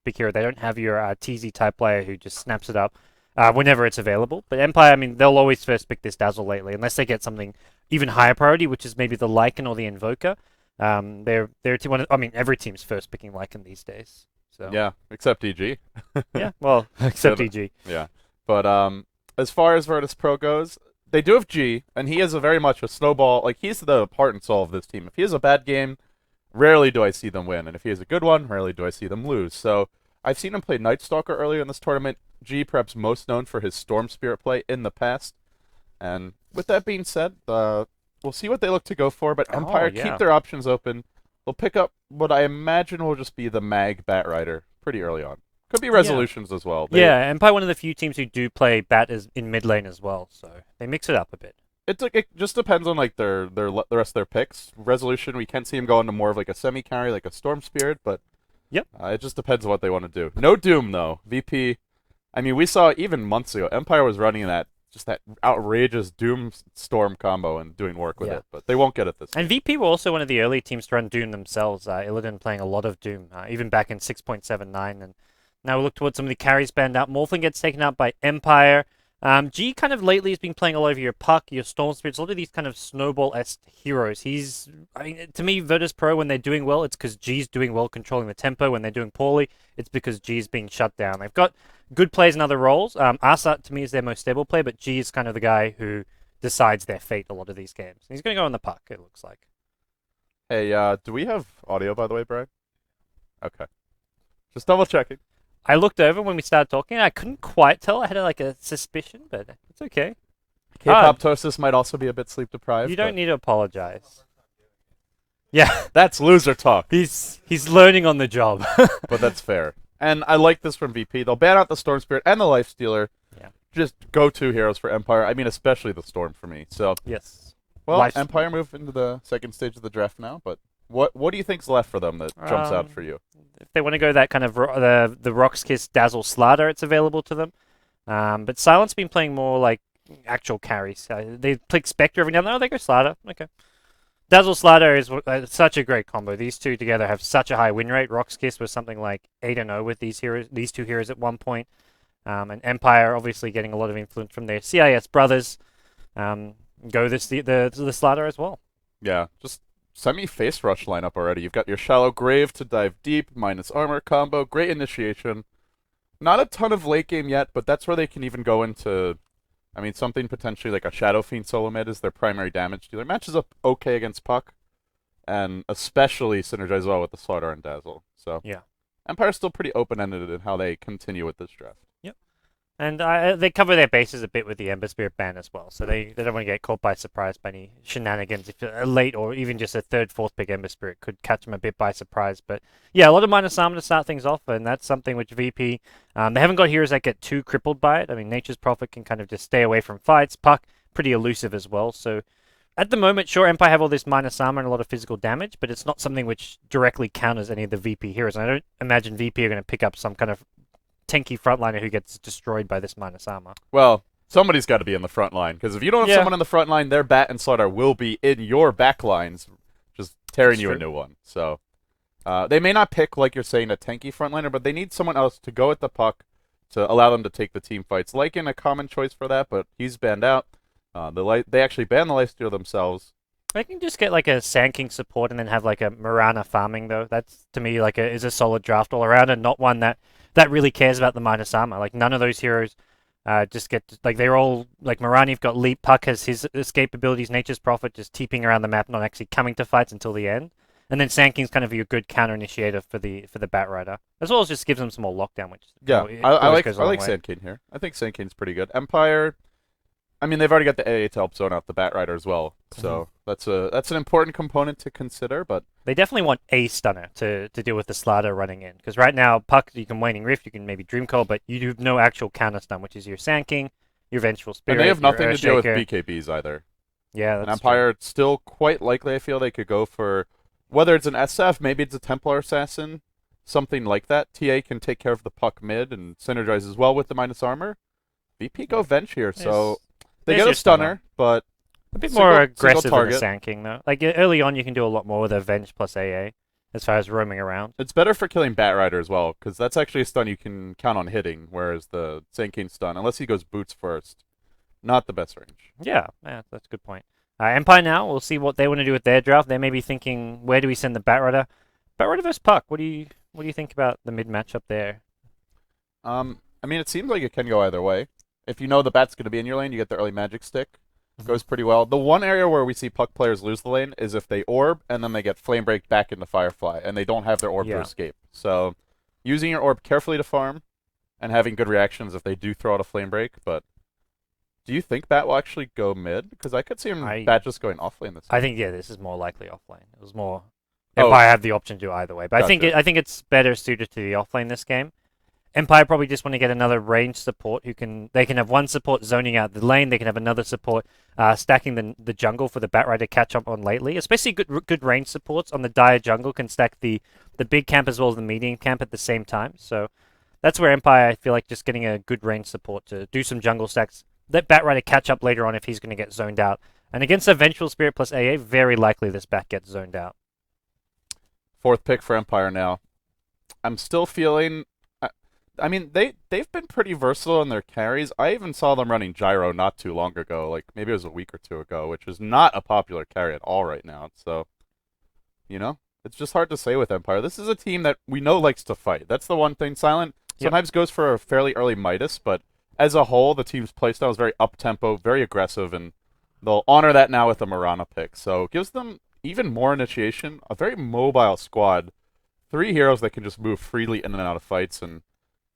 pick hero. They don't have your TZ type player who just snaps it up whenever it's available. But Empire, I mean, they'll always first pick this Dazzle lately, unless they get something even higher priority, which is maybe the Lycan or the Invoker. I mean, every team's first picking Lycan these days. So Yeah, except EG. yeah, well, except EG. Yeah. But as far as Virtus Pro goes, they do have G, and he is a very much a snowball. Like, he's the heart and soul of this team. If he has a bad game, rarely do I see them win. And if he has a good one, rarely do I see them lose. So I've seen him play Night Stalker earlier in this tournament. G, perhaps most known for his Storm Spirit play in the past. And with that being said, we'll see what they look to go for. But Empire keep their options open. They'll pick up what I imagine will just be the Mag Bat Rider pretty early on. Could be resolutions as well. Yeah, Empire one of the few teams who do play Bat in mid lane as well, so they mix it up a bit. It just depends on like the rest of their picks. Resolution, we can see him go into more of like a semi carry, like a Storm Spirit, but yep, it just depends on what they want to do. No Doom though. VP, I mean, we saw even months ago, Empire was running that outrageous Doom Storm combo and doing work with it, but they won't get it this time. And VP were also one of the early teams to run Doom themselves. Illidan playing a lot of Doom, even back in 6.79, and now we look towards some of the carries banned out. Morphling gets taken out by Empire. G kind of lately has been playing all over your Puck, your Storm Spirits, a lot of these kind of snowball-esque heroes. I mean, to me, Virtus Pro, when they're doing well, it's because G's doing well controlling the tempo. When they're doing poorly, it's because G's being shut down. They've got good players in other roles. Asa, to me, is their most stable player, but G is kind of the guy who decides their fate a lot of these games. He's going to go on the Puck, it looks like. Hey, do we have audio, by the way, Brian? Okay. Just double-checking. I looked over when we started talking. I couldn't quite tell. I had like a suspicion, but it's okay. K-Poptosis might also be a bit sleep deprived. You don't need to apologize. Yeah, that's loser talk. He's learning on the job. But that's fair. And I like this from VP. They'll ban out the Storm Spirit and the Lifestealer. Yeah. Just go-to heroes for Empire. I mean, especially the Storm for me. So yes. Well, Empire move into the second stage of the draft now, but what do you think's left for them that jumps out for you? If they want to go that kind of the Rock's Kiss Dazzle Starladder, it's available to them. But Silent's been playing more like actual carries. They pick Spectre every now and then. Oh, they go Starladder. Okay. Dazzle Starladder is such a great combo. These two together have such a high win rate. Rock's Kiss was something like 8-0 with these two heroes at one point. And Empire obviously getting a lot of influence from their CIS brothers. Go the Starladder as well. Yeah, just semi-face rush lineup already. You've got your Shallow Grave to dive deep, minus armor combo, great initiation. Not a ton of late game yet, but that's where they can even go into, I mean, something potentially like a Shadow Fiend solo mid is their primary damage dealer. Matches up okay against Puck, and especially synergize well with the Slaughter and Dazzle. So yeah, Empire's still pretty open-ended in how they continue with this draft. Yep. And they cover their bases a bit with the Ember Spirit ban as well, so they don't want to get caught by surprise by any shenanigans. If a late or even just a third, fourth pick Ember Spirit could catch them a bit by surprise. But yeah, a lot of minus armor to start things off, and that's something which VP, they haven't got heroes that get too crippled by it. I mean, Nature's Prophet can kind of just stay away from fights. Puck, pretty elusive as well, so at the moment, sure, Empire have all this minus armor and a lot of physical damage, but it's not something which directly counters any of the VP heroes. And I don't imagine VP are going to pick up some kind of tanky frontliner who gets destroyed by this minus armor. Well, somebody's got to be in the front line, because if you don't have someone in the front line, their Bat and Slaughter will be in your back lines, just tearing you a new one. So they may not pick, like you're saying, a tanky frontliner, but they need someone else to go at the Puck to allow them to take the team fights. Lycan, a common choice for that, but he's banned out. They actually banned the Lifesteal themselves. They can just get like a Sand King support and then have like a Mirana farming though. That's to me like is a solid draft all around, and not one that really cares about the minus armor. Like none of those heroes just get like they're all like Mirani. You've got Leap. Puck has his escape abilities. Nature's Prophet just teeping around the map, not actually coming to fights until the end. And then Sand King's kind of your good counter initiator for the Bat Rider, as well as just gives them some more lockdown. Which I like Sand King here. I think Sand King's pretty good. Empire. I mean, they've already got the AA to help zone out the Bat Rider as well, so that's an important component to consider. But they definitely want a stunner to deal with the Starladder running in, because right now Puck, you can Waning Rift, you can maybe Dream Coil, but you have no actual counter stun, which is your Sand King, your Vengeful Spirit, and they have nothing to deal with Shaker. BKBs either. Yeah, that's and Empire true. Still quite likely. I feel they could go for whether it's an SF, maybe it's a Templar Assassin, something like that. TA can take care of the Puck mid and synergize as well with the minus armor. VP go Venge here, so. They get a stunner, but a bit more aggressive than the Sand King, though. Like early on, you can do a lot more with a Venge plus AA, as far as roaming around. It's better for killing Batrider as well, because that's actually a stun you can count on hitting, whereas the Sand King stun, unless he goes boots first, not the best range. Yeah, that's a good point. Empire now, we'll see what they want to do with their draft. They may be thinking, where do we send the Batrider? Batrider versus Puck. What do you think about the mid matchup there? I mean, it seems like it can go either way. If you know the bat's going to be in your lane, you get the early magic stick. Goes pretty well. The one area where we see Puck players lose the lane is if they orb and then they get flame break back into Firefly and they don't have their orb to escape. So using your orb carefully to farm and having good reactions if they do throw out a flame break. But do you think Bat will actually go mid? Because I could see Bat just going off lane this time. I think this is more likely off lane. It was more Empire have the option to do either way, but gotcha. I think it's better suited to the off lane this game. Empire probably just want to get another range support they can have one support zoning out the lane, they can have another support stacking the jungle for the Batrider to catch up on lately. Especially good range supports on the Dire jungle can stack the big camp as well as the medium camp at the same time. So that's where Empire, I feel like, just getting a good range support to do some jungle stacks. Let Batrider catch up later on if he's going to get zoned out. And against a Vengeful Spirit plus AA, very likely this Bat gets zoned out. 4th pick for Empire now. I'm still feeling... I mean, they've been pretty versatile in their carries. I even saw them running Gyro not too long ago, like maybe it was a week or two ago, which is not a popular carry at all right now. So, you know, it's just hard to say with Empire. This is a team that we know likes to fight. That's the one thing. Silent sometimes goes for a fairly early Midas, but as a whole, the team's playstyle is very up-tempo, very aggressive, and they'll honor that now with a Mirana pick. So it gives them even more initiation, a very mobile squad, 3 heroes that can just move freely in and out of fights, and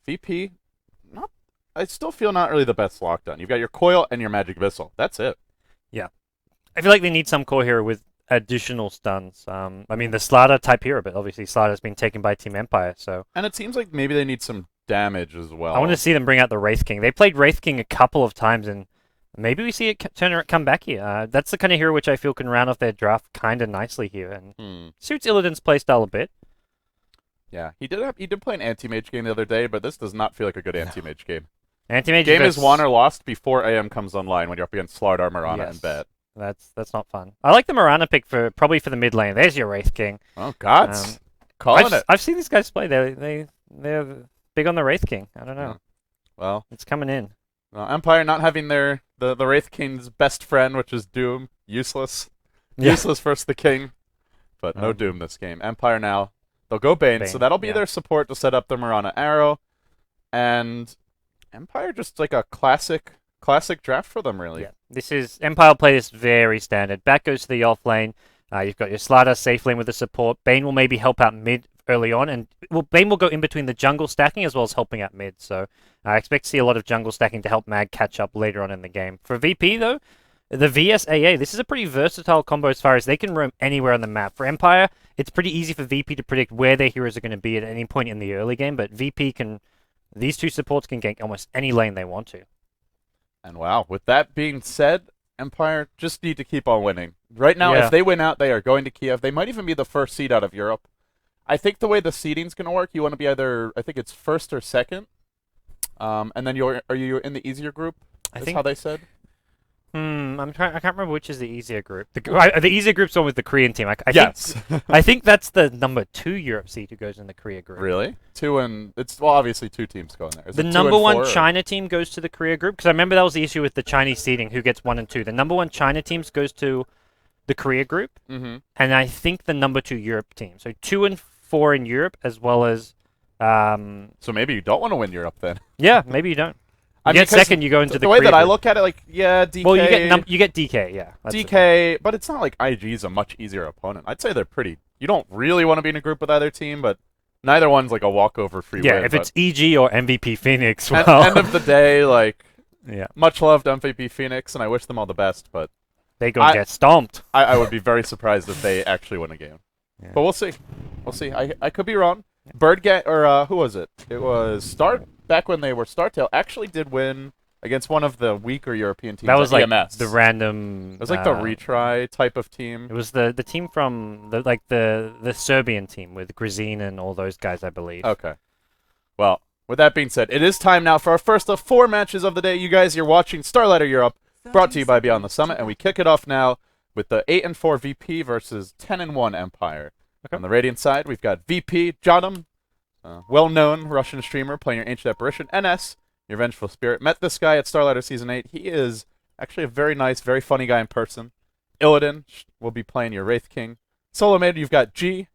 VP, I still feel not really the best lockdown. You've got your Coil and your Magic Missile. That's it. Yeah. I feel like they need some core hero with additional stuns. I mean, the Starladder type hero, but obviously Starladder's been taken by Team Empire, so... And it seems like maybe they need some damage as well. I want to see them bring out the Wraith King. They played Wraith King a couple of times, and maybe we see it come back here. That's the kind of hero which I feel can round off their draft kind of nicely here, and suits Illidan's playstyle a bit. Yeah, he did play an anti-mage game the other day, but this does not feel like a good anti-mage game. Anti-mage game is won or lost before AM comes online when you're up against Starladder, Mirana, and Bet. That's not fun. I like the Mirana pick probably for the mid lane. There's your Wraith King. Oh God, calling it. I've seen these guys play. They're big on the Wraith King. I don't know. Well, it's coming in. Empire not having the Wraith King's best friend, which is Doom, useless. Useless versus the King, but no Doom this game. Empire now. They'll go Bane, so that'll be their support to set up the Mirana Arrow. And Empire just like a classic draft for them, really. Yeah. This is Empire play this very standard. Back goes to the off lane. You've got your Starladder safe lane with the support. Bane will maybe help out mid early on, and Bane will go in between the jungle stacking as well as helping out mid. So I expect to see a lot of jungle stacking to help Mag catch up later on in the game. For VP though, the VSAA, this is a pretty versatile combo as far as they can roam anywhere on the map. For Empire, it's pretty easy for VP to predict where their heroes are going to be at any point in the early game, but these two supports can gank almost any lane they want to. And wow, with that being said, Empire just need to keep on winning. Right now, if they win out, they are going to Kiev. They might even be the first seed out of Europe. I think the way the seeding's going to work, you want to be either, I think it's first or second, and then are you in the easier group? I think how they said. I can't remember which is the easier group. The easier group's one with the Korean team. I think that's the number 2 Europe seed who goes in the Korea group. Really? It's obviously 2 teams going there. Is the number 1 China team goes to the Korea group because I remember that was the issue with the Chinese seeding. Who gets 1 and 2? The number 1 China teams goes to the Korea group, and I think the number 2 Europe team. So 2 and 4 in Europe as well as. So maybe you don't want to win Europe then. Yeah, maybe you don't. You get second, you go into the way that I group. look at it, like, DK. Well, you get DK, yeah. DK, but it's not like IG's a much easier opponent. I'd say they're pretty. You don't really want to be in a group with either team, but neither one's like a walkover free win. Yeah, if it's EG or MVP Phoenix, well. End of the day, like, much loved MVP Phoenix, and I wish them all the best, but they go get stomped. I would be very surprised if they actually win a game. Yeah. But we'll see. We'll see. I could be wrong. Who was it? It was back when they were StarTale, actually did win against one of the weaker European teams. That was like EMS. the random. It was like the retry type of team. It was the team from the Serbian team with Grzin and all those guys, I believe. Okay. Well, with that being said, it is time now for our first of 4 matches of the day. You guys, you're watching Starladder Europe, brought to you by Beyond the Summit, and we kick it off now with the 8-4 VP versus 10-1 Empire. Okay. On the Radiant side, we've got VP, Jodam, well-known Russian streamer playing your Ancient Apparition. NS, your Vengeful Spirit. Met this guy at Starladder Season 8. He is actually a very nice, very funny guy in person. Illidan will be playing your Wraith King. Solo mid, you've got G,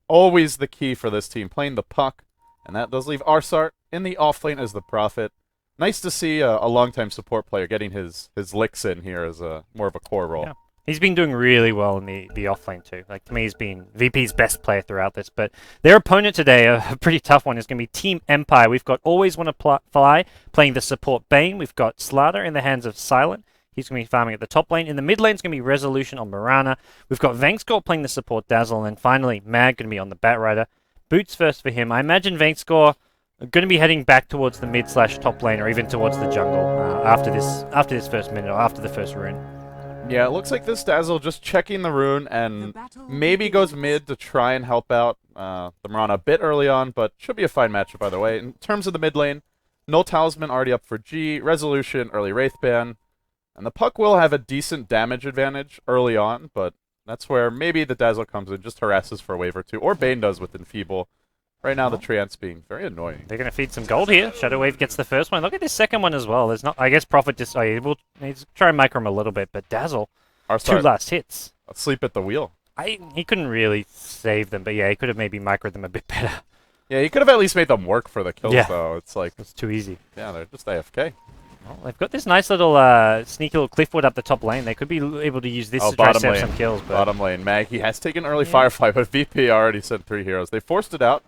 always the key for this team, playing the puck. And that does leave Arsart in the offlane as the Prophet. Nice to see a longtime support player getting his licks in here as more of a core role. Yeah. He's been doing really well in the offlane too. Like, to me, he's been VP's best player throughout this. But their opponent today, a pretty tough one, is going to be Team Empire. We've got Always Want to Fly playing the support Bane. We've got Starladder in the hands of Silent. He's going to be farming at the top lane. In the mid lane, it's going to be Resolution on Mirana. We've got Vangscore playing the support Dazzle. And then finally, Mag going to be on the Batrider. Boots first for him. I imagine Vangscore going to be heading back towards the mid/top lane or even towards the jungle after this first minute or after the first rune. Yeah, it looks like this Dazzle just checking the rune and maybe goes mid to try and help out the Mirana a bit early on, but should be a fine matchup either way. In terms of the mid lane, Null Talisman already up for G, Resolution, early Wraith Ban, and the puck will have a decent damage advantage early on, but that's where maybe the Dazzle comes in, just harasses for a wave or two, or Bane does with Enfeeble. Right now, the Treant's being very annoying. They're going to feed some gold here. Shadow Wave gets the first one. Look at this second one as well. There's not. I guess Prophet just. We'll try and micro him a little bit, but Dazzle, Arsart, 2 last hits. asleep at the wheel. He couldn't really save them, but yeah, he could have maybe microed them a bit better. Yeah, he could have at least made them work for the kills, though. It's like It's too easy. Yeah, they're just AFK. Well, they've got this nice little sneaky little cliffwood up the top lane. They could be able to use this to try to save some kills. But bottom lane, Mag, he has taken early Firefly, but VP already sent 3 heroes. They forced it out.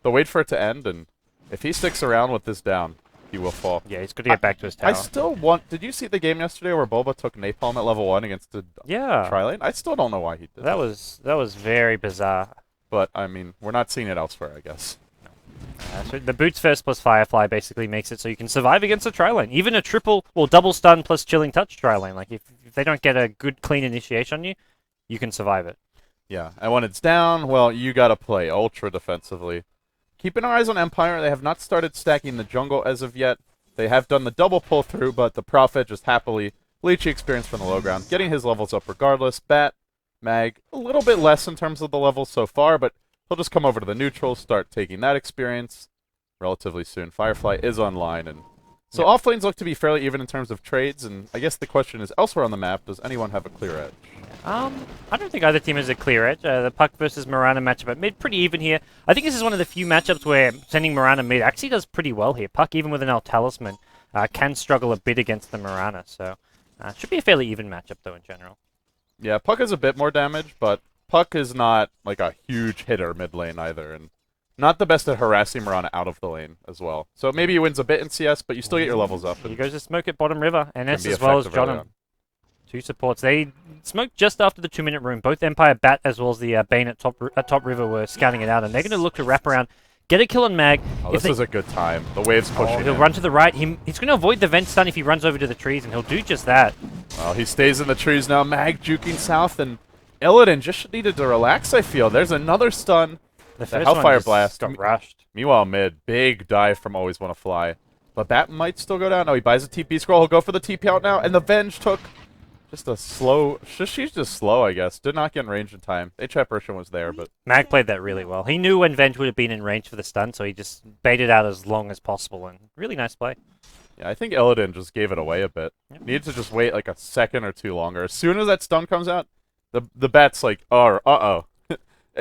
They'll wait for it to end, and if he sticks around with this down, he will fall. Yeah, he's got to get back to his tower. I still want... Did you see the game yesterday where Bulba took Napalm at level 1 against the tri-lane? I still don't know why he did that. That was very bizarre. But, I mean, we're not seeing it elsewhere, I guess. So the Boots first plus Firefly basically makes it so you can survive against a tri-lane. Even a triple or double stun plus Chilling Touch tri-lane. Like, if they don't get a good, clean initiation on you, you can survive it. Yeah, and when it's down, well, you got to play ultra defensively. Keeping our eyes on Empire. They have not started stacking the jungle as of yet. They have done the double pull through, but the Prophet just happily leeching experience from the low ground, getting his levels up regardless. Bat, Mag, a little bit less in terms of the levels so far, but he'll just come over to the neutral, start taking that experience relatively soon. Firefly is online, and so off lanes look to be fairly even in terms of trades, and I guess the question is, elsewhere on the map, does anyone have a clear edge? I don't think either team has a clear edge. The Puck versus Mirana matchup at mid, pretty even here. I think this is one of the few matchups where sending Mirana mid actually does pretty well here. Puck, even with an Null Talisman, can struggle a bit against the Mirana, so should be a fairly even matchup, though, in general. Yeah, Puck has a bit more damage, but Puck is not like a huge hitter mid lane either, and not the best at harassing Mirana out of the lane as well. So maybe he wins a bit in CS, but you still get your levels up. Here goes the smoke at bottom river, NS as well as Jodam. 2 supports. They smoked just after the 2-minute rune. Both Empire Bat as well as the Bane at top river were scouting it out, and they're going to look to wrap around, get a kill on Mag. Oh, this is a good time. The wave's pushing He'll run to the right. He's going to avoid the vent stun if he runs over to the trees, and he'll do just that. Well, he stays in the trees now. Mag juking south, and Illidan just needed to relax, I feel. There's another stun. The first Hellfire one Blast got rushed. Meanwhile, mid, big dive from Always Want to Fly. But Bat might still go down. Oh, he buys a TP scroll. He'll go for the TP out now, and the Venge took just a slow... She's just slow, I guess. Did not get in range in time. H apparition was there, but... Mag played that really well. He knew when Venge would have been in range for the stun, so he just baited out as long as possible, and really nice play. Yeah, I think Illidan just gave it away a bit. Yep. Needed to just wait like a second or two longer. As soon as that stun comes out, the Bat's like, oh, uh-oh.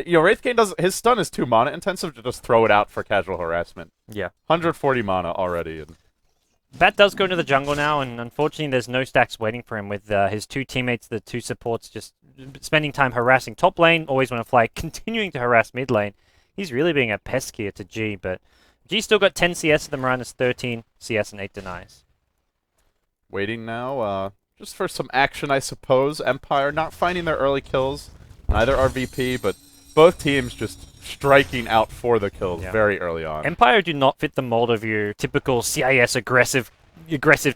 You know, Wraith King his stun is too mana intensive to just throw it out for casual harassment. Yeah. 140 mana already. And Bat does go into the jungle now, and unfortunately there's no stacks waiting for him with his 2 teammates, the 2 supports, just spending time harassing top lane, Always Want to Fly, continuing to harass mid lane. He's really being a pest here to G, but G still got 10 CS, the Mirana's 13 CS and 8 denies. Waiting now, just for some action, I suppose. Empire not finding their early kills, neither are VP, but both teams just striking out for the kills very early on. Empire do not fit the mold of your typical CIS aggressive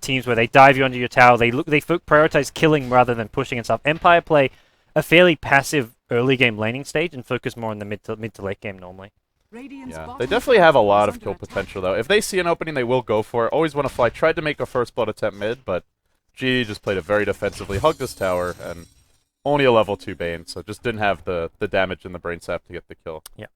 teams where they dive you under your tower. They prioritize killing rather than pushing and stuff. Empire play a fairly passive early game laning stage and focus more on the mid to late game normally. Yeah, they definitely have a lot of kill potential though. If they see an opening, they will go for it. Always Want to Fly tried to make a first blood attempt mid, but G just played it very defensively, hugged his tower, and only a level 2 Bane, so just didn't have the damage in the brain sap to get the kill. Yeah.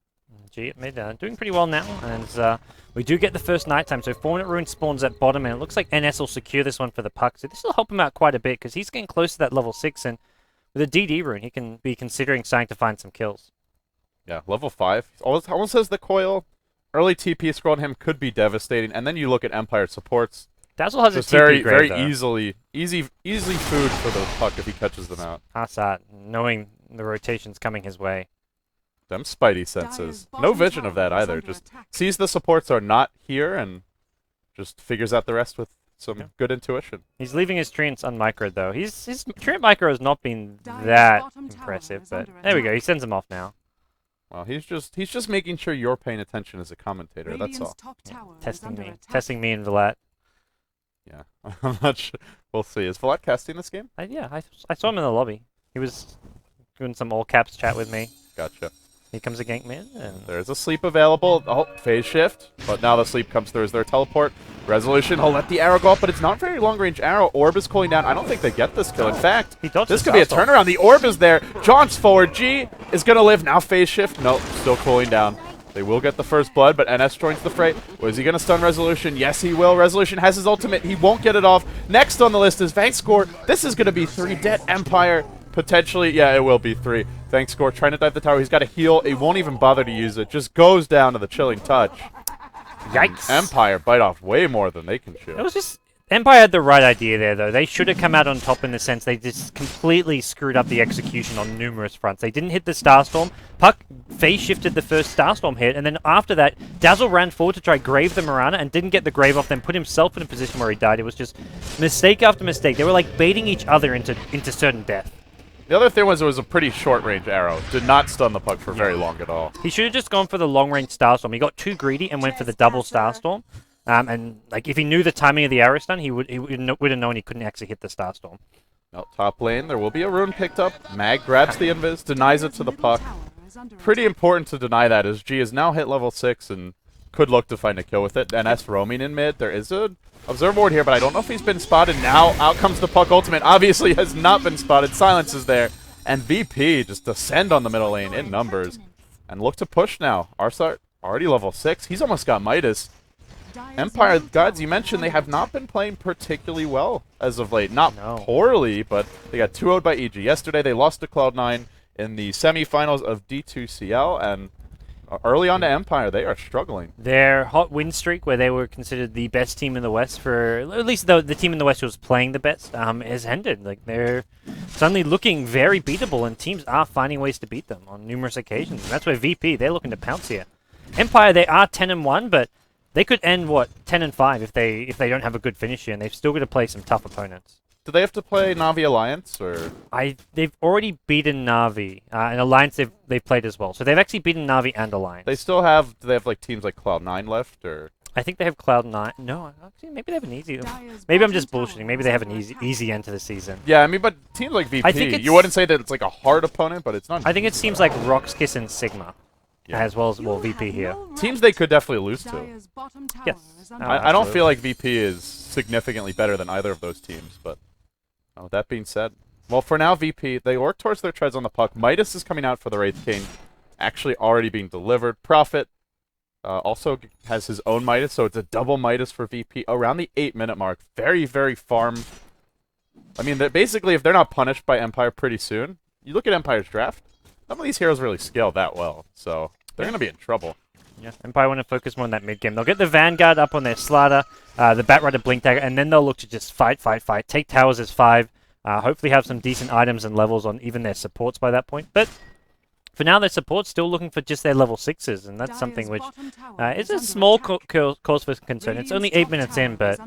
G at mid, doing pretty well now, and we do get the first nighttime, so 4-minute rune spawns at bottom, and it looks like NS will secure this one for the puck, so this will help him out quite a bit, because he's getting close to that level 6, and with a DD rune, he can be considering starting to find some kills. Yeah, level 5. Almost has the coil. Early TP scroll on him could be devastating, and then you look at Empire supports. Dazzle has just a TP very grave, easy food for the puck if he catches them out. Assad, knowing the rotation's coming his way. Them spidey senses. No vision of that either. Just sees the supports are not here and just figures out the rest with some good intuition. He's leaving his treants unmicroed though. His treant micro has not been that impressive, but there we go. He sends them off now. Well, he's just making sure you're paying attention as a commentator. That's all. Yeah. Testing me and Vlad. Yeah, I'm not sure. We'll see. Is Vlad casting this game? Yeah, I saw him in the lobby. He was doing some all caps chat with me. Gotcha. Here comes a gank mid, and there's a sleep available. Oh, phase shift. But now the sleep comes through as their teleport. Resolution, he'll let the arrow go up, but it's not very long-range arrow. Orb is cooling down. I don't think they get this kill. In fact, this could be a turnaround. The orb is there. Jaunts forward. G is going to live. Now phase shift. Nope, still cooling down. They will get the first blood, but NS joins the fray. Was he going to stun Resolution? Yes, he will. Resolution has his ultimate. He won't get it off. Next on the list is Vank Score. This is going to be 3 dead Empire. Potentially, yeah, it will be 3. Vank Score trying to dive the tower. He's got a heal. He won't even bother to use it. Just goes down to the chilling touch. Yikes. Empire bite off way more than they can chew. It was just... Empire had the right idea there, though. They should have come out on top in the sense they just completely screwed up the execution on numerous fronts. They didn't hit the Starstorm. Puck phase shifted the first Starstorm hit, and then after that, Dazzle ran forward to try grave the Mirana and didn't get the grave off, then put himself in a position where he died. It was just mistake after mistake. They were like baiting each other into certain death. The other thing was it was a pretty short-range arrow. Did not stun the puck for very long at all. He should have just gone for the long-range Starstorm. He got too greedy and went for the double Starstorm. And like if he knew the timing of the arrow stun, he would have known he couldn't actually hit the Starstorm. No, top lane, there will be a rune picked up. Mag grabs the invis, denies it to the puck. Pretty important to deny that, as G is now hit level 6 and could look to find a kill with it. NS roaming in mid. There is a observer ward here, but I don't know if he's been spotted. Now out comes the puck ultimate. Obviously has not been spotted. Silence is there. And VP just descend on the middle lane in numbers. And look to push now. Arsart already level 6. He's almost got Midas. Empire gods, you mentioned they have not been playing particularly well as of late. Not poorly, but they got 2-0'd by EG. Yesterday they lost to Cloud9 in the semifinals of D2CL, and early on to Empire, they are struggling. Their hot win streak, where they were considered the best team in the West for, at least the team in the West who was playing the best, has ended. Like they're suddenly looking very beatable, and teams are finding ways to beat them on numerous occasions. And that's where VP, they're looking to pounce here. Empire, they are 10-1, but they could end, what, 10-5 if they don't have a good finish here, and they've still got to play some tough opponents. Do they have to play Na'Vi Alliance, or...? They've already beaten Na'Vi, and Alliance they've played as well. So they've actually beaten Na'Vi and Alliance. They still have, do they have like teams like Cloud9 left, or...? I think they have Cloud9. No, actually, maybe they have an easy... Maybe I'm just bullshitting. Maybe they have an easy end to the season. Yeah, I mean, but teams like VP, you wouldn't say that it's like a hard opponent, but it's not... I think it seems like Roxkiss and Sigma. Yeah. As well as VP here. Teams they could definitely lose to. Yes. I don't feel like VP is significantly better than either of those teams, but with that being said, well, for now, VP, they work towards their treads on the puck. Midas is coming out for the Wraith King, actually already being delivered. Prophet also has his own Midas, so it's a double Midas for VP around the 8-minute mark. Very, very farm. I mean, basically, if they're not punished by Empire pretty soon, you look at Empire's draft, some of these heroes really scale that well, so they're going to be in trouble. Yeah, Empire want to focus more on that mid-game. They'll get the Vanguard up on their Starladder, the Batrider Blink Dagger, and then they'll look to just fight. Take towers as 5, hopefully have some decent items and levels on even their supports by that point. But for now, their support's still looking for just their level 6s, and that's something which is a small cause for concern. It's only 8 minutes in, but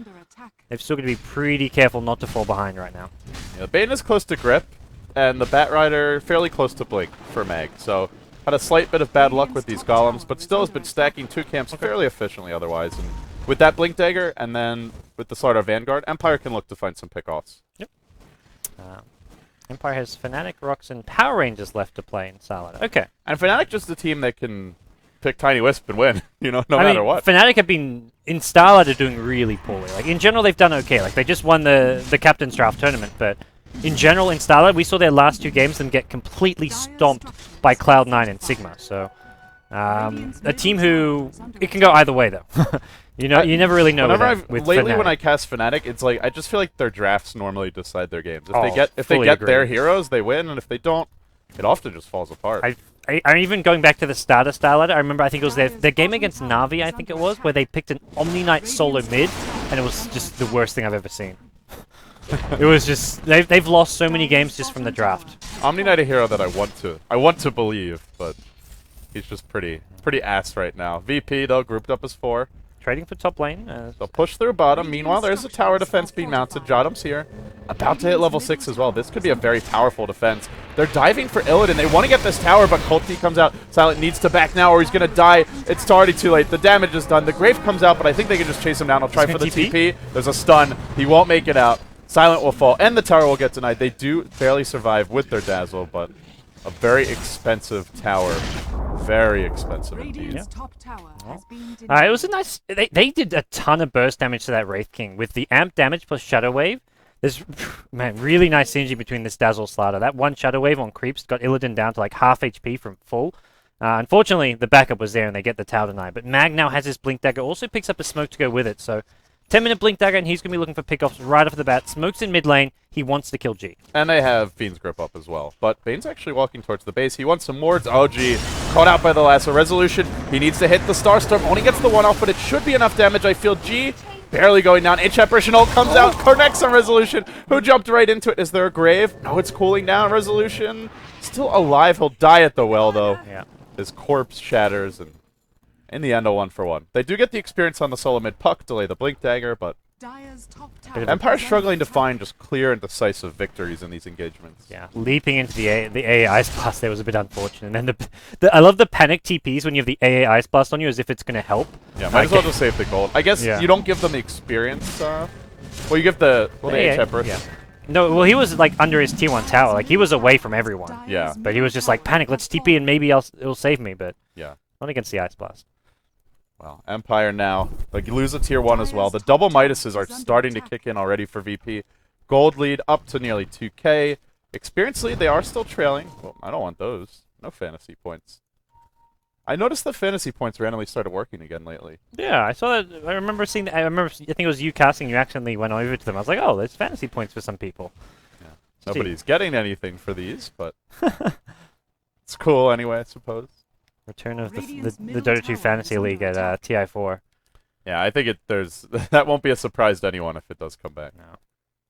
they've still got to be pretty careful not to fall behind right now. Yeah, Bane is close to Grip, and the Batrider fairly close to Blink for Mag, so had a slight bit of bad luck with these golems, but still has been stacking 2 camps fairly efficiently otherwise. And with that Blink Dagger, and then with the Starladder Vanguard, Empire can look to find some pickoffs. Yep. Empire has Fnatic, Rox, and Power Rangers left to play in Starladder. Okay. And Fnatic just a team that can pick Tiny Wisp and win, you know, no matter what. Fnatic have been, in Starladder, doing really poorly. Like, in general, they've done okay. Like, they just won the Captain's Draft tournament, but in general in Starladder, we saw their last 2 games them get completely stomped by Cloud9 and Sigma. So a team who it can go either way though. You never really know. Lately, when I cast Fnatic, it's like I just feel like their drafts normally decide their games. If they get their heroes, they win, and if they don't, it often just falls apart. I even going back to the start of Starladder, I remember I think it was their game against Na'Vi, I think it was, where they picked an Omni Knight solo mid, and it was just the worst thing I've ever seen. It was just they've lost so many games just from the draft. Omni Knight a hero that I want to believe, but he's just pretty ass right now. VP though grouped up as 4. Trading for top lane. They'll push through bottom. Meanwhile, there's a tower defense being mounted. Jotum's here. About to hit level 6 as well. This could be a very powerful defense. They're diving for Illidan. They want to get this tower, but Colty comes out. Silent needs to back now or he's going to die. It's already too late. The damage is done. The Grave comes out, but I think they can just chase him down. I'll try for the TP. There's a stun. He won't make it out. Silent will fall, and the tower will get denied. They do barely survive with their Dazzle, but a very expensive tower. Very expensive indeed. Yeah. It was a nice... They did a ton of burst damage to that Wraith King. With the amp damage plus Shadow Wave, there's, man, really nice synergy between this Dazzle Starter. That one Shadow Wave on creeps got Illidan down to like half HP from full. Unfortunately, the backup was there and they get the tower denied. But Mag now has his Blink Dagger, also picks up a Smoke to go with it. So 10-minute Blink Dagger, and he's going to be looking for pickoffs right off the bat. Smoke's in mid lane. He wants to kill G. And they have Fiend's Grip up as well. But Bane's actually walking towards the base. He wants some wards. Oh, G. Caught out by the lasso. Resolution. He needs to hit the Starstorm. Only gets the 1 off, but it should be enough damage. I feel G barely going down. Itch Apparition ult comes out. Connects on Resolution, who jumped right into it. Is there a grave? No, it's cooling down. Resolution still alive. He'll die at the well, though. Yeah. His corpse shatters, and in the end, a 1-for-1. They do get the experience on the solo mid puck, delay the Blink Dagger, but Empire's struggling to find just clear and decisive victories in these engagements. Yeah, leaping into the AA Ice Blast there was a bit unfortunate. And then I love the panic TPs when you have the AA Ice Blast on you as if it's going to help. Yeah, might as well just save the gold. I guess you don't give them the experience. Well, you give the H-Empress. Yeah. No, well, he was like under his tier 1 tower. Like, he was away from everyone. Yeah. But he was just like, panic, let's TP and maybe it'll save me. But yeah, not against the Ice Blast. Well, Empire now, like you lose a tier 1 as well. The double Midases are starting to kick in already for VP. Gold lead up to nearly 2K. Experience lead, they are still trailing. Well, I don't want those. No fantasy points. I noticed the fantasy points randomly started working again lately. Yeah, I saw that. I remember seeing that. I think it was you casting, you accidentally went over to them. I was like, oh, there's fantasy points for some people. Yeah. Nobody's getting anything for these, but it's cool anyway, I suppose. Return of the Dota 2 Fantasy League at TI4. Yeah, I think that won't be a surprise to anyone if it does come back. No.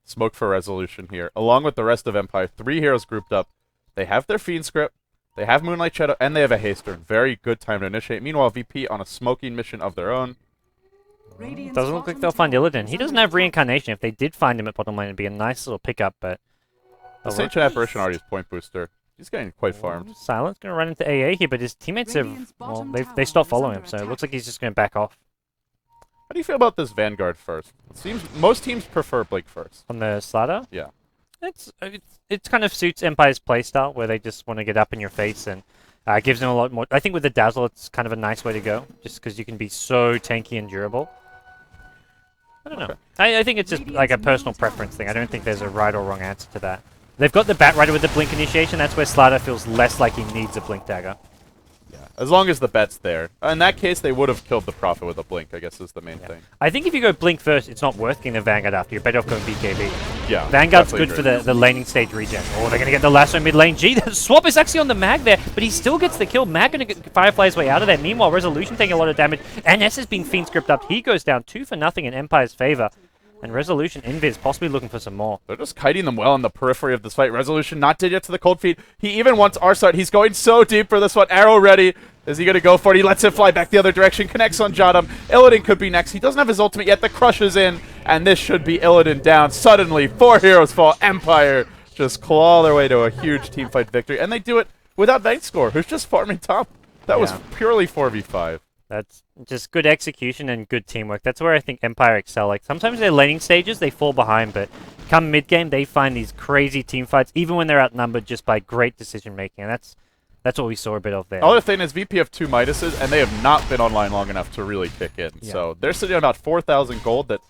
Smoke for Resolution here. Along with the rest of Empire, 3 heroes grouped up. They have their Fiend Script, they have Moonlight Shadow, and they have a Haste Turn. Very good time to initiate. Meanwhile, VP on a smoking mission of their own. Doesn't look like they'll find Illidan. He doesn't have Reincarnation. If they did find him at bottom lane, it'd be a nice little pickup, but... The Ancient Apparition already is point booster. He's getting quite farmed. Silent's going to run into AA here, but his teammates have... Well, they stopped following him, so it looks like he's just going to back off. How do you feel about this Vanguard first? It seems most teams prefer Blake first. On the Starladder? Yeah. It kind of suits Empire's playstyle, where they just want to get up in your face, and gives them a lot more... I think with the Dazzle, it's kind of a nice way to go, just because you can be so tanky and durable. I don't know. I think it's just like a personal preference thing. I don't think there's a right or wrong answer to that. They've got the Batrider with the Blink Initiation. That's where Starladder feels less like he needs a Blink Dagger. Yeah, as long as the bet's there. In that case, they would have killed the Prophet with a Blink, I guess is the main thing. I think if you go Blink first, it's not worth getting a Vanguard after. You're better off going BKB. Yeah, Vanguard's good for the laning stage regen. Oh, they're going to get the lasso mid lane. G, the swap is actually on the Mag there, but he still gets the kill. Mag going to get Firefly's way out of there. Meanwhile, Resolution taking a lot of damage. NS has been Fiend Script up. He goes down 2-0 in Empire's favor. And Resolution Invis possibly looking for some more. They're just kiting them well in the periphery of this fight. Resolution not dead yet to the cold feet. He even wants Arsart. He's going so deep for this one. Arrow ready. Is he going to go for it? He lets it fly back the other direction. Connects on Jotum. Illidan could be next. He doesn't have his ultimate yet. The crush is in. And this should be Illidan down. Suddenly, 4 heroes fall. Empire just claw their way to a huge teamfight victory. And they do it without Vangskor, who's just farming top. That was purely 4v5. That's just good execution and good teamwork. That's where I think Empire excel. Like, sometimes their laning stages, they fall behind, but come mid-game, they find these crazy team fights, even when they're outnumbered, just by great decision-making. And that's what we saw a bit of there. The other thing is VP have 2 Midases, and they have not been online long enough to really kick in. Yeah. So they're sitting on about 4,000 gold that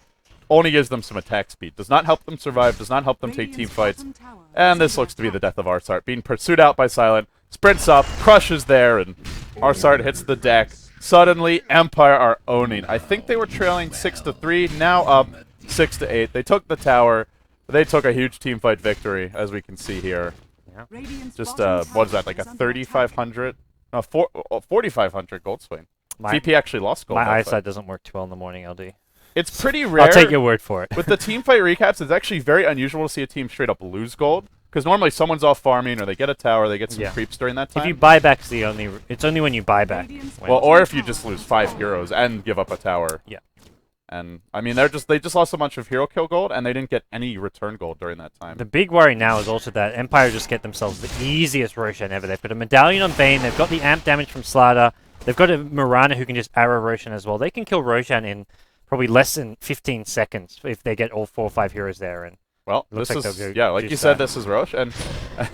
only gives them some attack speed. Does not help them survive, does not help them take team fights. And this looks to be the death of Arsart. Being pursued out by Silent, sprints up, crushes there, and Arsart hits the deck. Suddenly, Empire are owning. I think they were trailing 6-3, now up 6-8. They took the tower. They took a huge team fight victory, as we can see here. Yeah. Just, what is that, like a 3,500? No, 4,500 gold swing. VP actually lost gold. My eyesight doesn't work too well in the morning, LD. It's pretty rare. I'll take your word for it. With the team fight recaps, it's actually very unusual to see a team straight up lose gold. Because normally someone's off farming, or they get a tower, they get some creeps during that time. If you buy back, it's only when you buy back. Well, or if you just lose 5 heroes and give up a tower. Yeah. And I mean, they just lost a bunch of hero kill gold, and they didn't get any return gold during that time. The big worry now is also that Empire just get themselves the easiest Roshan ever. They've got a medallion on Bane, they've got the amp damage from Starladder, they've got a Mirana who can just arrow Roshan as well. They can kill Roshan in probably less than 15 seconds if they get all 4 or 5 heroes there. And well, this is, yeah, like you said, this is Roche. And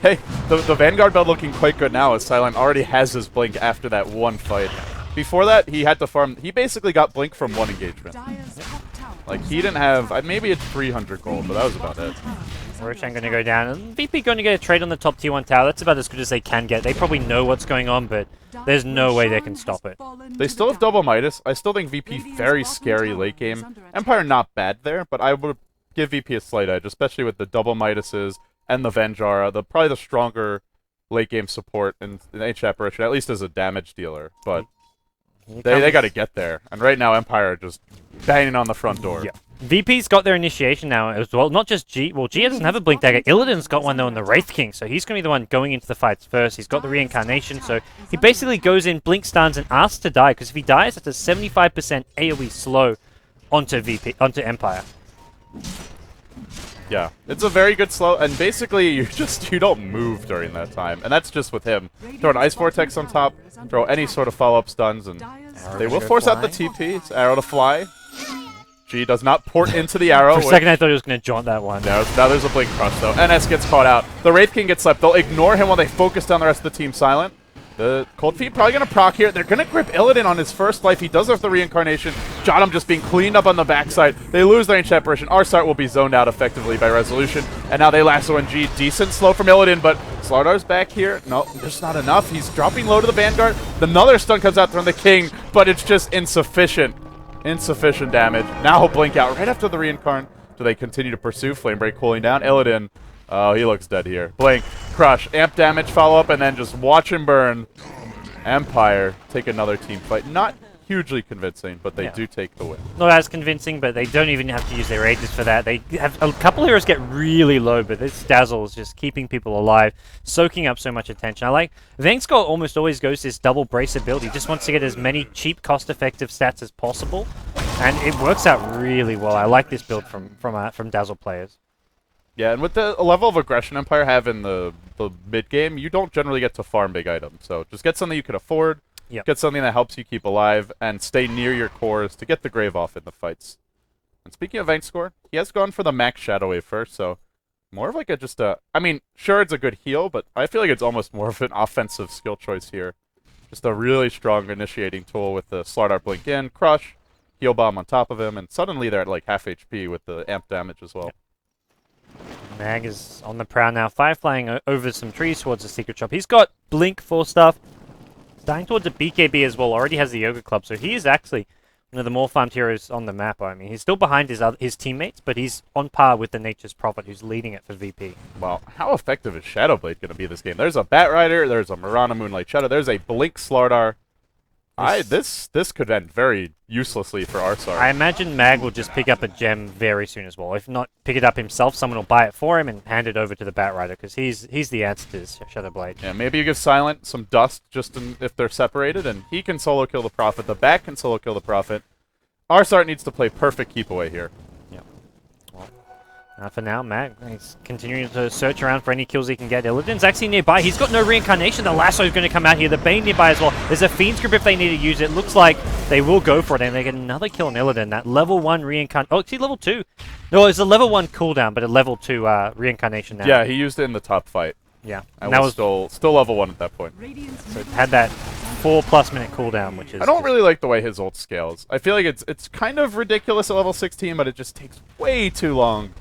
hey, the Vanguard build looking quite good now as Silent already has his Blink after that one fight. Before that, he had to farm. He basically got Blink from one engagement. Like, he didn't have, maybe it's 300 gold, but that was about it. Roshan going to go down, and VP going to get a trade on the top tier 1 tower. That's about as good as they can get. They probably know what's going on, but there's no way they can stop it. They still have double Midas. I still think VP very scary late game. Empire not bad there, but I would give VP a slight edge, especially with the double Midases and the Venjara, probably the stronger late game support in Ancient Apparition, at least as a damage dealer. But they got to get there, and right now Empire are just banging on the front door. Yeah. VP's got their initiation now as well. Not just G. Well, G doesn't have a Blink Dagger. Illidan's got one though in the Wraith King, so he's going to be the one going into the fights first. He's got the Reincarnation, so he basically goes in, blink stuns, and asks to die, because if he dies, that's a 75% AoE slow onto Empire. Yeah, it's a very good slow, and basically you don't move during that time, and that's just with him. Throw an Ice Vortex on top, throw any sort of follow-up stuns, and they will force out the TP. It's arrow to fly. G does not port into the arrow. For a second I thought he was going to jaunt that one. No, now there's a Blink Crush though. NS gets caught out. The Wraith King gets slept. They'll ignore him while they focus down the rest of the team Silent. The Cold Feet probably going to proc here. They're going to grip Illidan on his first life. He does have the Reincarnation. Jotum just being cleaned up on the backside. They lose their Ancient Apparition. Arsart will be zoned out effectively by Resolution. And now they lasso in G. Decent slow from Illidan, but Slardar's back here. No, there's not enough. He's dropping low to the Vanguard. Another stun comes out from the King, but it's just insufficient. Insufficient damage. Now he'll blink out right after the Reincarn. Do they continue to pursue? Flame Break cooling down. Illidan. Oh, he looks dead here. Blink, crush, amp damage, follow up, and then just watch him burn. Empire take another team fight. Not hugely convincing, but they do take the win. Not as convincing, but they don't even have to use their ages for that. They have a couple heroes get really low, but this Dazzle is just keeping people alive, soaking up so much attention. I like Vangskull almost always goes this double bracer build. He just wants to get as many cheap, cost-effective stats as possible, and it works out really well. I like this build from Dazzle players. Yeah, and with the level of aggression Empire have in the mid-game, you don't generally get to farm big items. So just get something you can afford, get something that helps you keep alive, and stay near your cores to get the Grave off in the fights. And speaking of Vangscore, he has gone for the max Shadow Wave first, so more of like I mean, sure, it's a good heal, but I feel like it's almost more of an offensive skill choice here. Just a really strong initiating tool with the Slardar Blink in, Crush, Heal Bomb on top of him, and suddenly they're at like half HP with the amp damage as well. Mag is on the prowl now, flying over some trees towards the Secret Shop. He's got Blink for stuff. Dying towards a BKB as well, already has the Yoga Club, so he is actually one of the more farmed heroes on the map. I mean, he's still behind his teammates, but he's on par with the Nature's Prophet, who's leading it for VP. Wow, how effective is Shadowblade going to be this game? There's a Bat Rider, there's a Mirana Moonlight Shadow, there's a Blink Slardar. This could end very uselessly for Arsart. I imagine Mag will just pick up a gem very soon as well. If not pick it up himself, someone will buy it for him and hand it over to the Bat Rider, because he's the answer to this Shadowblade. Yeah, maybe you give Silent some dust just if they're separated, and he can solo kill the Prophet. The Bat can solo kill the Prophet. Arsart needs to play perfect keep away here. For now, Mag, he's continuing to search around for any kills he can get. Illidan's actually nearby. He's got no Reincarnation. The Lasso is going to come out here. The Bane nearby as well. There's a Fiend's Grip if they need to use it. Looks like they will go for it, and they get another kill on Illidan. That level 1 Reincarnation. Oh, see, level 2. No, it's a level 1 cooldown, but a level 2 Reincarnation now. Yeah, he used it in the top fight. Yeah. And that was still level 1 at that point. So it had that 4+ minute cooldown, which is... I don't really like the way his ult scales. I feel like it's kind of ridiculous at level 16, but it just takes way too long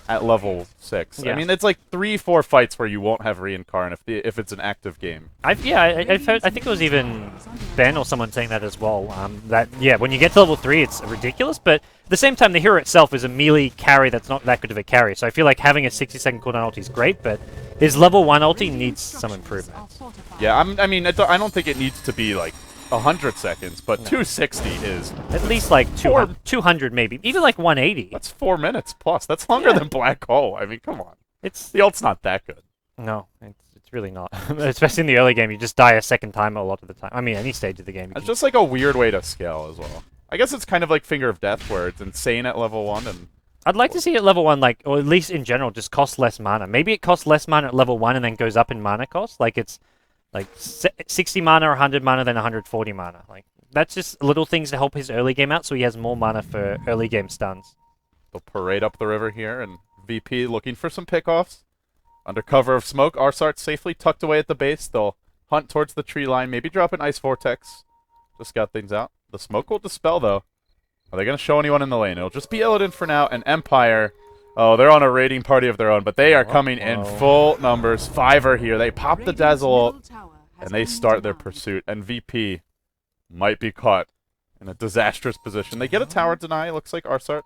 at level 6. Yeah. I mean, it's like 3-4 fights where you won't have reincarn if it's an active game. I've heard, I think it was even Ben or someone saying that as well. That when you get to level 3, it's ridiculous, but at the same time, the hero itself is a melee carry that's not that good of a carry. So I feel like having a 60-second cooldown ulti is great, but his level 1 ulti needs some improvement. Yeah, I mean, I don't think it needs to be like 100 seconds, but 260 is at least like 200 maybe, even like 180. That's 4 minutes plus. That's longer than Black Hole. I mean, come on. The ult's not that good. No, it's really not. Especially in the early game, you just die a second time a lot of the time. I mean, any stage of the game. It's just like a weird way to scale as well. I guess it's kind of like Finger of Death, where it's insane at level 1 and... I'd like to see it level 1, like, or at least in general, just cost less mana. Maybe it costs less mana at level 1 and then goes up in mana cost. Like, it's like 60 mana or 100 mana, then 140 mana. Like, that's just little things to help his early game out, so he has more mana for early game stuns. They'll parade up the river here, and VP looking for some pickoffs. Under cover of smoke, Arsart's safely tucked away at the base. They'll hunt towards the tree line, maybe drop an Ice Vortex. Just scout things out. The smoke will dispel, though. Are they going to show anyone in the lane? It'll just be Illidan for now, and Empire. Oh, they're on a raiding party of their own, but they are coming in full numbers. 5 are here. They pop the Dazzle ult, and they start their pursuit. And VP might be caught in a disastrous position. They get a tower deny. Looks like Arsart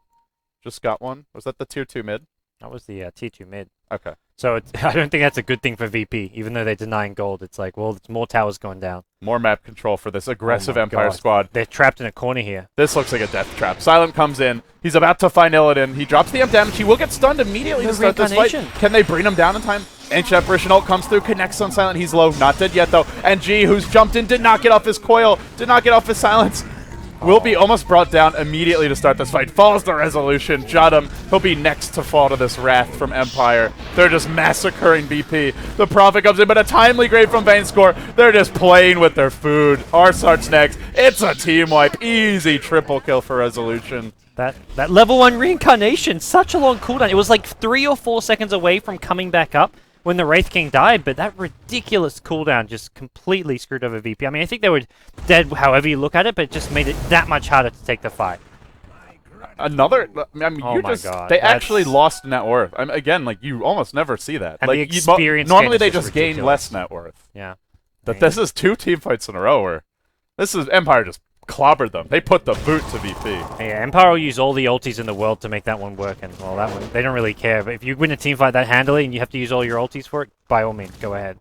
just got one. Was that the tier 2 mid? That was the tier 2 mid. Okay. So I don't think that's a good thing for VP, even though they're denying gold. It's like, well, it's more towers going down. More map control for this aggressive Empire squad. They're trapped in a corner here. This looks like a death trap. Silent comes in. He's about to find Illidan. He drops the amp damage. He will get stunned immediately to start this fight. Can they bring him down in time? Ancient Apparition ult comes through, connects on Silent. He's low. Not dead yet, though. And G, who's jumped in, did not get off his coil. Did not get off his silence. Will be almost brought down immediately to start this fight. Falls the resolution. Judum, he'll be next to fall to this wrath from Empire. They're just massacring BP. The Prophet comes in, but a timely grave from Vaynescore. They're just playing with their food. Arsart's next. It's a team wipe. Easy triple kill for resolution. That level 1 reincarnation, such a long cooldown. It was like 3 or 4 seconds away from coming back up when the Wraith King died, but that ridiculous cooldown just completely screwed over VP. I mean, I think they were dead however you look at it, but it just made it that much harder to take the fight. Another, I mean, oh my God, they actually lost net worth. I mean, again, like, you almost never see that. And like, the experience normally they just ridiculous. gain less net worth. Yeah. But this is 2 team fights in a row where this is Empire just clobbered them. They put the boot to VP. Yeah, Empire will use all the ultis in the world to make that one work, and well, that one they don't really care. But if you win a team fight that handily and you have to use all your ultis for it, by all means, go ahead.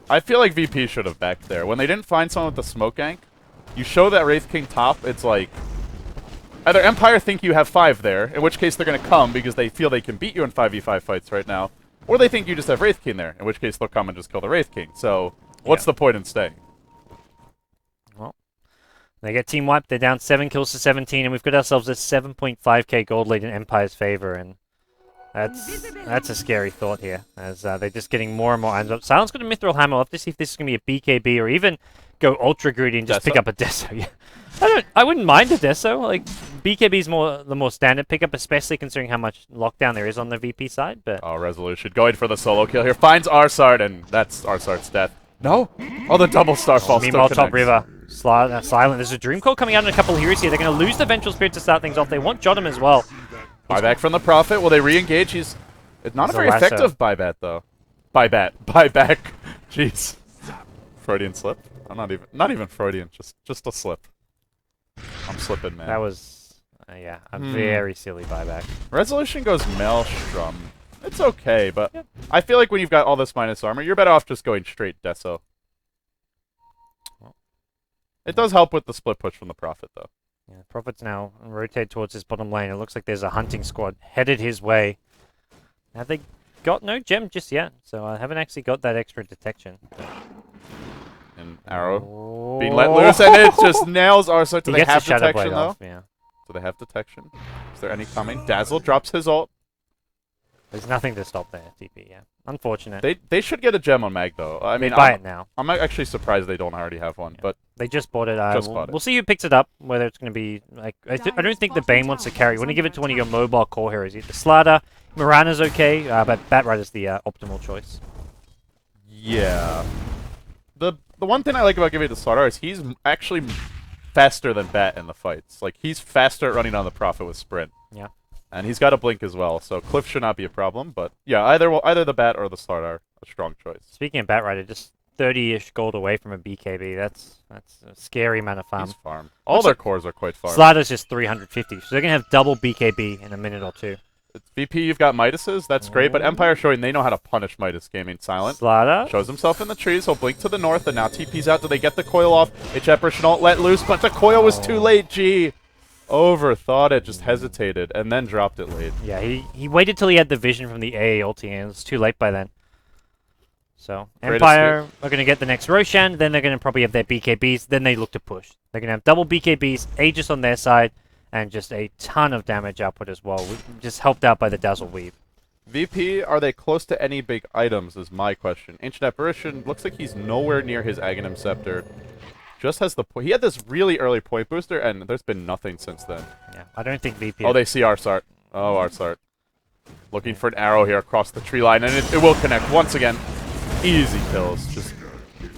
I feel like VP should have backed there. When they didn't find someone with the smoke gank, you show that Wraith King top, it's like either Empire think you have 5 there, in which case they're going to come because they feel they can beat you in 5v5 fights right now, or they think you just have Wraith King there, in which case they'll come and just kill the Wraith King. So what's the point in staying? Well, they get team wiped. They're down 7 kills to 17, and we've got ourselves a 7.5k gold lead in Empire's favor, and that's a scary thought here, as they're just getting more and more items up. Silent's got a Mithril Hammer. I'll have to see if this is going to be a BKB or even go ultra greedy and just pick up a Deso. Yeah. I wouldn't mind a Deso. Like, BKB is the more standard pickup, especially considering how much lockdown there is on the VP side. But Resolution going for the solo kill here. Finds Arsart, and that's Arsart's death. No? Oh, the double star falls. Meanwhile, top river. Silent. There's a Dream Call coming out in a couple of heroes here. They're going to lose the Vengeful Spirit to start things off. They want Jodam as well. Buyback from the Prophet. Will they re-engage? It's not a very effective buyback, though. Buyback. Jeez. Freudian slip. I'm not even Freudian. Just a slip. I'm slipping, man. That was, a very silly buyback. Resolution goes Maelstrom. It's okay, but I feel like when you've got all this minus armor, you're better off just going straight Deso. It does help with the split push from the Prophet, though. Yeah, Prophet's now rotate towards his bottom lane. It looks like there's a hunting squad headed his way. Have they got no gem just yet? So I haven't actually got that extra detection. An arrow being let loose, and it just nails Arsart. Do they have detection, though? Yeah. Do they have detection? Is there any coming? Dazzle drops his ult. There's nothing to stop there, TP, yeah. Unfortunate. They should get a gem on Mag, though. I mean, buy it now. I'm actually surprised they don't already have one, but they just bought it. We'll see who picks it up, whether it's going to be... like I don't think the Bane wants to carry. You want to give it to one of your mobile core heroes. The Starladder, Mirana's okay, but Batrider's the optimal choice. Yeah. the one thing I like about giving it to Starladder is he's actually faster than Bat in the fights. Like, he's faster at running on the Prophet with Sprint. Yeah. And he's got a blink as well, so Cliff should not be a problem. But yeah, either the Bat or the Start are a strong choice. Speaking of Batrider, just 30-ish gold away from a BKB. That's a scary amount of farm. He's farm. All their cores are quite farm. Slider's just 350, so they're gonna have double BKB in a minute or two. It's VP, you've got Midas's, that's great, but Empire showing they know how to punish Midas Gaming silent. Slider Shows himself in the trees, he'll blink to the north, and now TP's out. Do they get the coil off? HF Shanault let loose, but the coil was too late, G! Overthought it, just hesitated, and then dropped it late. Yeah, he waited till he had the vision from the AA ulti, and it was too late by then. So, Great Empire escape. are going to get the next Roshan, then they're going to probably have their BKBs, then they look to push. They're going to have double BKBs, Aegis on their side, and just a ton of damage output as well, just helped out by the Dazzle Weave. VP, are they close to any big items is my question. Ancient Apparition, looks like he's nowhere near his Aghanim Scepter. Just has the he had this really early point booster, and there's been nothing since then. Yeah, I don't think VP... Oh, they see Arsart. Oh, Arsart. Looking for an arrow here across the tree line, and it will connect once again. Easy kills. Just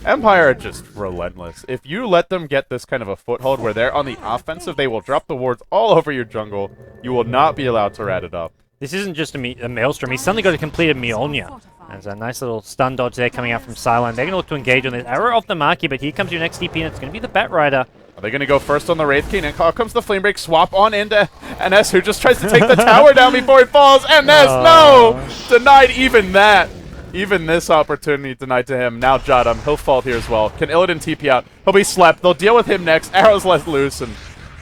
Empire are just relentless. If you let them get this kind of a foothold where they're on the offensive, they will drop the wards all over your jungle. You will not be allowed to rat it up. This isn't just a Maelstrom. He's suddenly got a completed Mjolnir. There's a nice little stun dodge there coming out from Cylon. They're going to look to engage on this. Arrow off the marquee, but here comes your next DP, and it's going to be the Batrider. Are they going to go first on the Wraith King? And here comes the Flame Break. Swap on into NS, who just tries to take the tower down before he falls. NS, no! Denied even that. Even this opportunity denied to him. Now Jadam, he'll fall here as well. Can Illidan TP out? He'll be slept. They'll deal with him next. Arrows let loose, and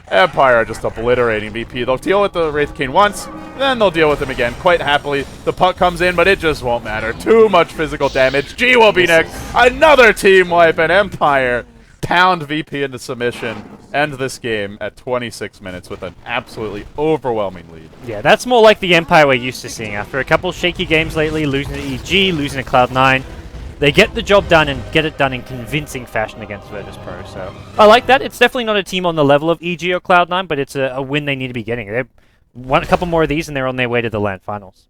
Empire are just obliterating VP. They'll deal with the Wraith King once, then they'll deal with him again quite happily. The puck comes in, but it just won't matter. Too much physical damage. G will be next. Another team wipe, and Empire pound VP into submission. End this game at 26 minutes with an absolutely overwhelming lead. Yeah, that's more like the Empire we're used to seeing. After a couple shaky games lately, losing to EG, losing to Cloud9, they get the job done and get it done in convincing fashion against Virtus.pro. So I like that. It's definitely not a team on the level of EG or Cloud9, but it's a win they need to be getting. They've won a couple more of these, and they're on their way to the LAN finals.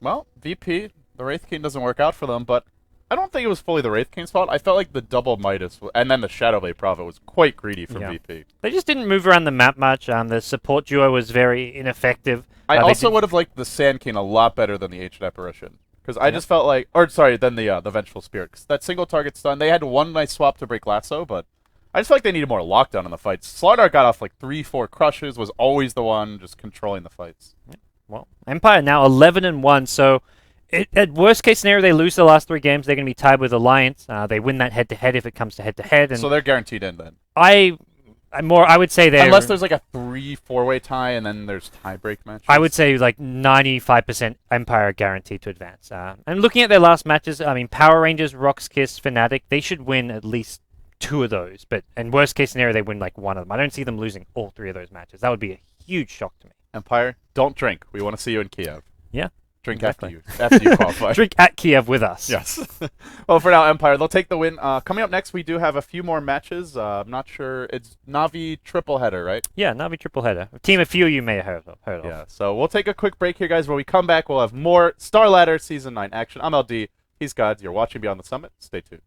Well, VP, the Wraith King doesn't work out for them, but I don't think it was fully the Wraith King's fault. I felt like the double Midas and then the Shadowblade Prophet was quite greedy from VP. They just didn't move around the map much. The support duo was very ineffective. I also would have liked the Sand King a lot better than the Ancient Apparition. Because I just felt like, or sorry, than the Vengeful Spirit. 'Cause that single target stun, they had one nice swap to break Lasso, but I just felt like they needed more lockdown in the fights. Starladder got off like 3-4 crushes, was always the one just controlling the fights. Yeah. Well, Empire now 11-1, so at worst case scenario, they lose the last 3 games. They're going to be tied with Alliance. They win that head-to-head if it comes to head-to-head. And so they're guaranteed in then. I would say they're... Unless there's like a 3-4-way tie and then there's tie-break matches. I would say like 95% Empire guaranteed to advance. And looking at their last matches, I mean, Power Rangers, Rock's Kiss, Fnatic, they should win at least 2 of those. But in worst case scenario, they win like 1 of them. I don't see them losing all 3 of those matches. That would be a huge shock to me. Empire, don't drink. We want to see you in Kiev. Yeah. Drink exactly. after you qualify. Drink at Kiev with us. Yes. Well, for now, Empire, they'll take the win. Coming up next, we do have a few more matches. I'm not sure. It's Na'Vi triple header, right? Yeah, Na'Vi triple header. A team a few you may have heard of. Yeah, so we'll take a quick break here, guys. When we come back, we'll have more Starladder Season 9 action. I'm LD. He's Gods. You're watching Beyond the Summit. Stay tuned.